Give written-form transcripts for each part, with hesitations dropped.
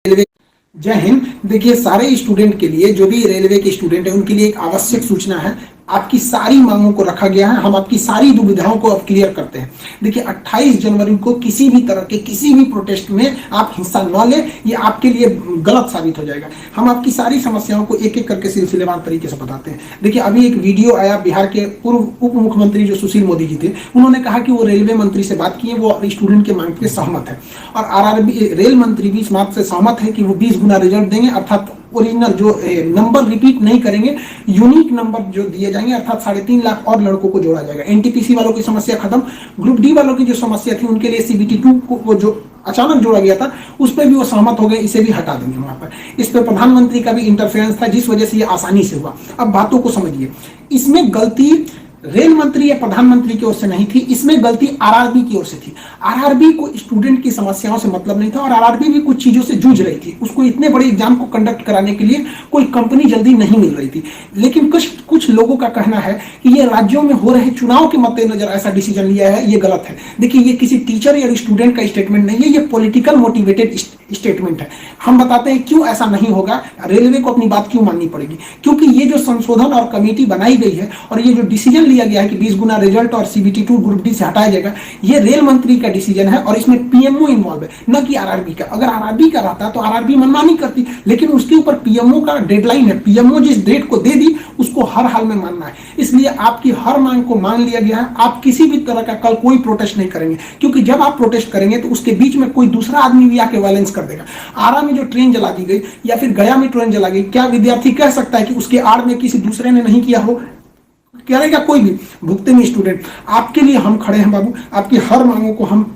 Railway. जय हिंद। देखिए, सारे स्टूडेंट के लिए, जो भी रेलवे के स्टूडेंट है, उनके लिए एक आवश्यक सूचना है। आपकी सारी मांगों को रखा गया है, हम आपकी सारी दुविधाओं को अब क्लियर करते हैं। देखिए, 28 जनवरी को किसी भी तरह के किसी भी प्रोटेस्ट में आप हिस्सा न लें, ये आपके लिए गलत साबित हो जाएगा। हम आपकी सारी समस्याओं को एक एक करके सिलसिलेवार तरीके से बताते हैं। देखिए, अभी एक वीडियो आया, बिहार के पूर्व उप मुख्यमंत्री जो सुशील मोदी जी थे, उन्होंने कहा कि वो रेलवे मंत्री से बात किए, वो स्टूडेंट के मांग पे सहमत है। और आरआरबी रेल मंत्री भी इस बात से सहमत है कि वो 20 गुना रिजल्ट देंगे, अर्थात ओरिजिनल जो नंबर रिपीट नहीं करेंगे, यूनिक नंबर जो दिए जाएंगे, अर्थात 3.5 लाख और लड़कों को जोड़ा जाएगा। एनटीपीसी वालों की समस्या खत्म। ग्रुप डी वालों की जो समस्या थी, उनके लिए सीबीटी 2 को जो अचानक जोड़ा गया था, उस पर भी वो सहमत हो गए, इसे भी हटा देंगे वहां पर। इस पर प्रधानमंत्री का भी इंटरफेरेंस था, जिस वजह से ये आसानी से हुआ। अब बातों को समझिए, इसमें गलती रेल मंत्री या प्रधानमंत्री की ओर से नहीं थी, इसमें गलती आरआरबी की ओर से थी। आरआरबी को स्टूडेंट की समस्याओं से मतलब नहीं था, और आरआरबी भी कुछ चीजों से जूझ रही थी। उसको इतने बड़े एग्जाम को कंडक्ट कराने के लिए कोई कंपनी जल्दी नहीं मिल रही थी। लेकिन कुछ लोगों का कहना है कि ये राज्यों में हो रहे चुनाव के मद्देनजर ऐसा डिसीजन लिया है, ये गलत है। देखिए, ये किसी टीचर या स्टूडेंट का स्टेटमेंट नहीं है, ये पॉलिटिकल मोटिवेटेड स्टेटमेंट है। हम बताते हैं क्यों ऐसा नहीं होगा, रेलवे को अपनी बात क्यों माननी पड़ेगी। क्योंकि ये जो संशोधन और कमेटी बनाई गई है, और ये जो डिसीजन लिया गया है कि 20 गुना रिजल्ट और सीबीटी 2 ग्रुप डी से हटाया जाएगा, ये रेल मंत्री का डिसीजन है, और इसमें पीएमओ इन्वॉल्व है, न कि आरआरबी का। अगर आरआरबी का रहता तो आरआरबी मनमानी करती, लेकिन उसके ऊपर पीएमओ का डेडलाइन है। पीएमओ जिस डेट को दे दी, उसको हर हाल में मानना है। इसलिए आपकी हर मांग को मान लिया गया है। आप किसी भी तरह का कल कोई प्रोटेस्ट नहीं करेंगे, क्योंकि जब आप प्रोटेस्ट करेंगे तो उसके बीच में कोई दूसरा आदमी भी आके वायलेंस कर देगा। आरा में जो ट्रेन जला दी गई, या फिर गया में ट्रेन जला गई, क्या विद्यार्थी कह सकता है कि उसके आड़ में किसी दूसरे ने नहीं किया हो? करेगा कोई भी? भुगते नहीं स्टूडेंट। आपके लिए हम खड़े हैं बाबू, आपकी हर मांगों को हम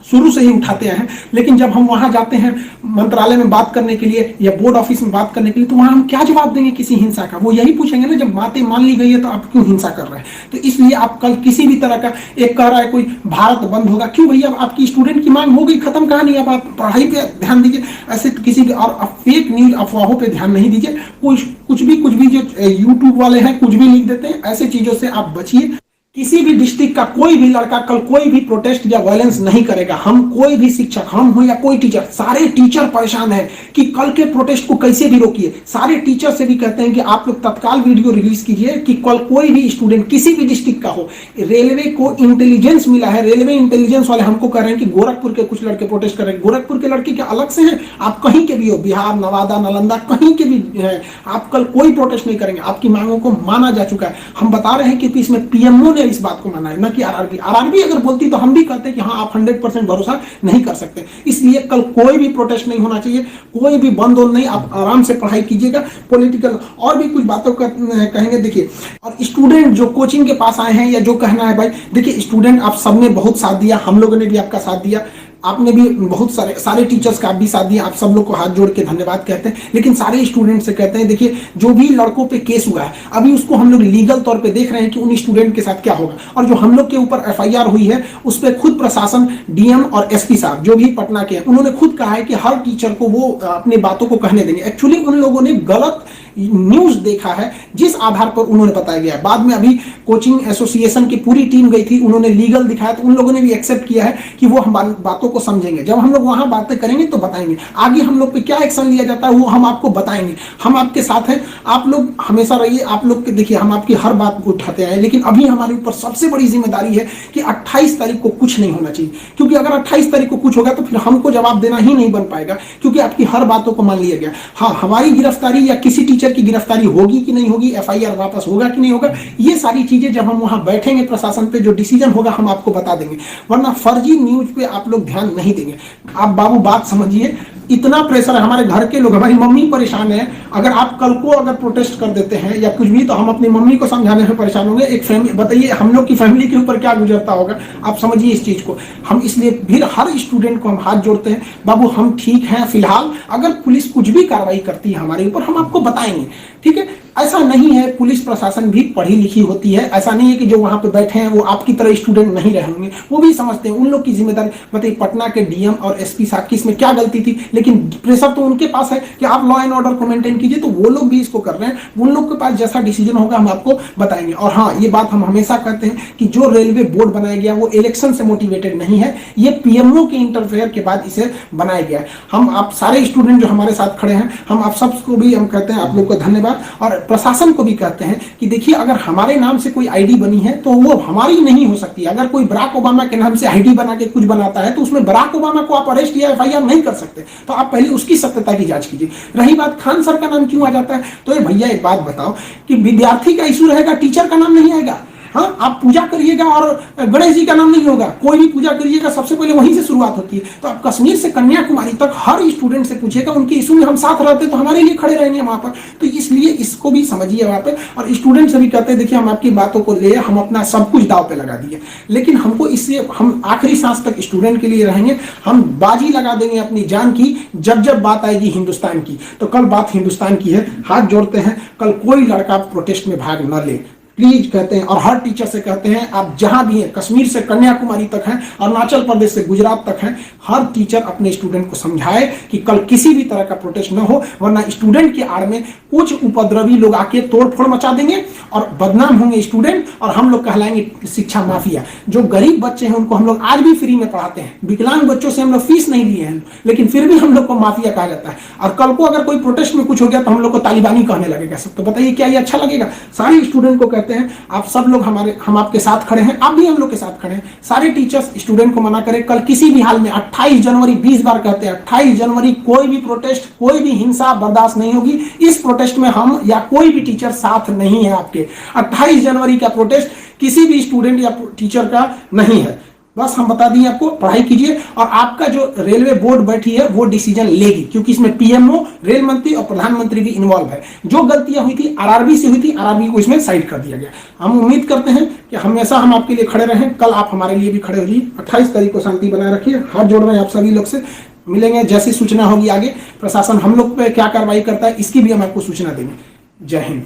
शुरू से ही उठाते हैं। लेकिन जब हम वहां जाते हैं मंत्रालय में बात करने के लिए या बोर्ड ऑफिस में बात करने के लिए, तो वहां हम क्या जवाब देंगे किसी हिंसा का? वो यही पूछेंगे ना, जब बातें मान ली गई है तो आप क्यों हिंसा कर रहे हैं? तो इसलिए आप कल किसी भी तरह का, एक कह रहा है कोई भारत बंद होगा, क्यों भैया? आपकी स्टूडेंट की मांग हो गई, खत्म कहानी। अब आप पढ़ाई पे ध्यान दीजिए, ऐसे किसी और फेक न्यूज अफवाहों पे ध्यान नहीं दीजिए। कुछ भी जो यूट्यूब वाले हैं कुछ भी लिख देते हैं, ऐसे चीजों से आप बचिए। किसी भी डिस्ट्रिक्ट का कोई भी लड़का कल कोई भी प्रोटेस्ट या वायलेंस नहीं करेगा। हम कोई भी शिक्षक, हम हो या कोई टीचर, सारे टीचर परेशान हैं कि कल के प्रोटेस्ट को कैसे भी रोकिए। सारे टीचर से भी कहते हैं कि आप लोग तत्काल वीडियो रिलीज कीजिए कि कल कोई भी स्टूडेंट किसी भी डिस्ट्रिक्ट का हो। रेलवे को इंटेलिजेंस मिला है, रेलवे इंटेलिजेंस वाले हमको कह रहे हैं कि गोरखपुर के कुछ लड़के प्रोटेस्ट कर रहे हैं। गोरखपुर के लड़के क्या अलग से हैं? आप कहीं के भी हो, बिहार, नवादा, नालंदा, कहीं के भी है, आप कल कोई प्रोटेस्ट नहीं करेंगे। आपकी मांगों को माना जा चुका है। हम बता रहे हैं कि इसमें पीएमओ इस बात को माना है, न कि आरआरबी अगर बोलती तो हम भी कहते हैं कि हाँ, आप 100% भरोसा नहीं कर सकते। इसलिए कल कोई भी प्रोटेस्ट नहीं होना चाहिए, कोई भी बंद नहीं। आप आराम से पढ़ाई कीजिएगा। पॉलिटिकल और भी कुछ बातों का कहेंगे। देखिए, और स्टूडेंट जो कोचिंग के पास आए हैं, या जो कहना है भाई, देखिए स्टूडेंट आप सबने बहुत साथ दिया, हम लोगों ने भी आपका साथ दिया, आपने भी बहुत सारे टीचर्स का आप भी साथ दिया। आप सब लोग को हाथ जोड़ के धन्यवाद कहते हैं। लेकिन सारे स्टूडेंट से कहते हैं, देखिए जो भी लड़कों पे केस हुआ है, अभी उसको हम लोग लीगल तौर पे देख रहे हैं कि उन स्टूडेंट के साथ क्या होगा। और जो हम लोग के ऊपर एफआईआर हुई है, उस पर खुद प्रशासन, डीएम और एसपी साहब जो भी पटना के हैं, उन्होंने खुद कहा है कि हर टीचर को वो अपनी बातों को कहने देंगे। एक्चुअली उन लोगों ने गलत न्यूज देखा है, जिस आधार पर उन्होंने बताया गया है। बाद में अभी कोचिंग एसोसिएशन की पूरी टीम गई थी, उन्होंने लीगल दिखाया, तो उन लोगों ने भी एक्सेप्ट किया है कि वो हम बातों को समझेंगे। जब हम लोग वहां बातें करेंगे तो बताएंगे। आगे हम लोग पे क्या एक्शन लिया जाता है वो हम आपको बताएंगे। हम आपके साथ हैं, आप लोग हमेशा रहिए। आप लोग के देखिए, हम आपकी हर बात को उठाते हैं। लेकिन अभी हमारे ऊपर सबसे बड़ी जिम्मेदारी है कि 28 तारीख को कुछ नहीं होना चाहिए, क्योंकि अगर 28 तारीख को कुछ होगा तो फिर हमको जवाब देना ही नहीं बन पाएगा, क्योंकि आपकी हर बातों को मान लिया गया। हाँ, हमारी गिरफ्तारी या किसी टीचर की गिरफ्तारी होगी कि नहीं होगी, एफआईआर वापस होगा कि नहीं होगा, ये सारी चीजें जब हम वहां बैठेंगे प्रशासन पे, जो डिसीजन होगा हम आपको बता देंगे। वरना फर्जी न्यूज पे आप लोग ध्यान नहीं देंगे। आप बाबू बात समझिए, इतना प्रेशर है। हमारे घर के लोग, हमारी मम्मी परेशान है। अगर आप कल को अगर प्रोटेस्ट कर देते हैं या कुछ भी, तो हम अपनी मम्मी को समझाने में परेशान होंगे। एक फैमिली, बताइए हम लोग की फैमिली के ऊपर क्या गुजरता होगा। आप समझिए इस चीज को। हम इसलिए फिर हर स्टूडेंट को हम हाथ जोड़ते हैं, बाबू हम ठीक हैं फिलहाल। अगर पुलिस कुछ भी कार्रवाई करती है हमारे ऊपर, हम आपको बताएंगे, ठीक है। ऐसा नहीं है, पुलिस प्रशासन भी पढ़ी लिखी होती है, ऐसा नहीं है कि जो वहां पे बैठे हैं वो आपकी तरह स्टूडेंट नहीं रहे होंगे, वो भी समझते हैं उन लोग की जिम्मेदारी। मतलब पटना के डीएम और एसपी साहब की इसमें क्या गलती थी, लेकिन प्रेशर तो उनके पास है कि आप लॉ एंड ऑर्डर को मेंटेन कीजिए, तो वो लोग भी इसको कर रहे हैं। उन लोग के पास जैसा डिसीजन होगा हम आपको बताएंगे। और हाँ, ये बात हम हमेशा कहते हैं कि जो रेलवे बोर्ड बनाया गया वो इलेक्शन से मोटिवेटेड नहीं है, ये पीएमओ के इंटरफेयर के बाद इसे बनाया गया है। हम आप सारे स्टूडेंट जो हमारे साथ खड़े हैं, हम आप सबको भी हम कहते हैं आप लोग को धन्यवाद, और प्रशासन को भी कहते हैं कि देखिए अगर हमारे नाम से कोई आईडी बनी है तो वो हमारी नहीं हो सकती। अगर कोई बराक ओबामा के नाम से आईडी बना के कुछ बनाता है तो उसमें बराक ओबामा को आप अरेस्ट या एफआईआर नहीं कर सकते, तो आप पहले उसकी सत्यता की जांच कीजिए। रही बात खान सर का नाम क्यों आ जाता है, तो ये भैया एक बात बताओ कि विद्यार्थी का इशू रहेगा, टीचर का नाम नहीं आएगा। हाँ, आप पूजा करिएगा और गणेश जी का नाम नहीं होगा, कोई भी पूजा करिएगा सबसे पहले वहीं से शुरुआत होती है। तो आप कश्मीर से कन्याकुमारी तक हर स्टूडेंट से पूछिएगा, उनके इशू में हम साथ रहते तो हमारे लिए खड़े रहेंगे वहां पर। तो इसलिए इसको भी समझिए वहां पर, और स्टूडेंट से भी कहते हैं देखिए हम आपकी बातों को ले, हम अपना सब कुछ दाव पे लगा दिए, लेकिन हमको इससे हम आखिरी सांस तक स्टूडेंट के लिए रहेंगे। हम बाजी लगा देंगे अपनी जान की जब जब बात आएगी हिंदुस्तान की। तो कल बात हिंदुस्तान की है, हाथ जोड़ते हैं, कल कोई लड़का प्रोटेस्ट में भाग न ले प्लीज कहते हैं। और हर टीचर से कहते हैं आप जहां भी हैं, कश्मीर से कन्याकुमारी तक हैं, अरुणाचल प्रदेश से गुजरात तक हैं, हर टीचर अपने स्टूडेंट को समझाए कि कल किसी भी तरह का प्रोटेस्ट न हो, वरना स्टूडेंट के आड़ में कुछ उपद्रवी लोग आके तोड़फोड़ मचा देंगे और बदनाम होंगे स्टूडेंट, और हम लोग कहलाएंगे शिक्षा माफिया। जो गरीब बच्चे हैं उनको हम लोग आज भी फ्री में पढ़ाते हैं, विकलांग बच्चों से हम लोग फीस नहीं लिए हैं, लेकिन फिर भी हम लोग को माफिया कहा जाता है। और कल को अगर कोई प्रोटेस्ट में कुछ हो गया तो हम लोग को तालिबानी कहने लगेगा सब। तो बताइए क्या ये अच्छा लगेगा? सारे स्टूडेंट को कहते हैं आप सब लोग हम आपके साथ खड़े हैं, आप भी हम लोग के साथ खड़े हैं। सारे टीचर्स स्टूडेंट को मना करें, कल किसी भी हाल में 28 जनवरी 20 बार कहते हैं 28 जनवरी कोई भी प्रोटेस्ट, कोई भी हिंसा बर्दाश्त नहीं होगी। इस प्रोटेस्ट में हम या कोई भी टीचर साथ नहीं है आपके। 28 जनवरी का प्रोटेस्ट किसी भी स्टूडेंट या टीचर का नहीं है। बस हम बता दिए आपको, पढ़ाई कीजिए, और आपका जो रेलवे बोर्ड बैठी है वो डिसीजन लेगी, क्योंकि इसमें पीएमओ, रेल मंत्री और प्रधानमंत्री भी इन्वॉल्व है। जो गलतियां हुई थी आरआरबी से हुई थी, आरआरबी को इसमें साइड कर दिया गया। हम उम्मीद करते हैं कि हमेशा हम आपके लिए खड़े रहें, कल आप हमारे लिए भी खड़े होइए। 28 तारीख को शांति बनाए रखिए। हाथ जोड़ रहे हैं आप सभी लोग से, मिलेंगे जैसी सूचना होगी आगे, प्रशासन हम लोग पे क्या कार्रवाई करता है इसकी भी हम आपको सूचना देंगे। जय हिंद।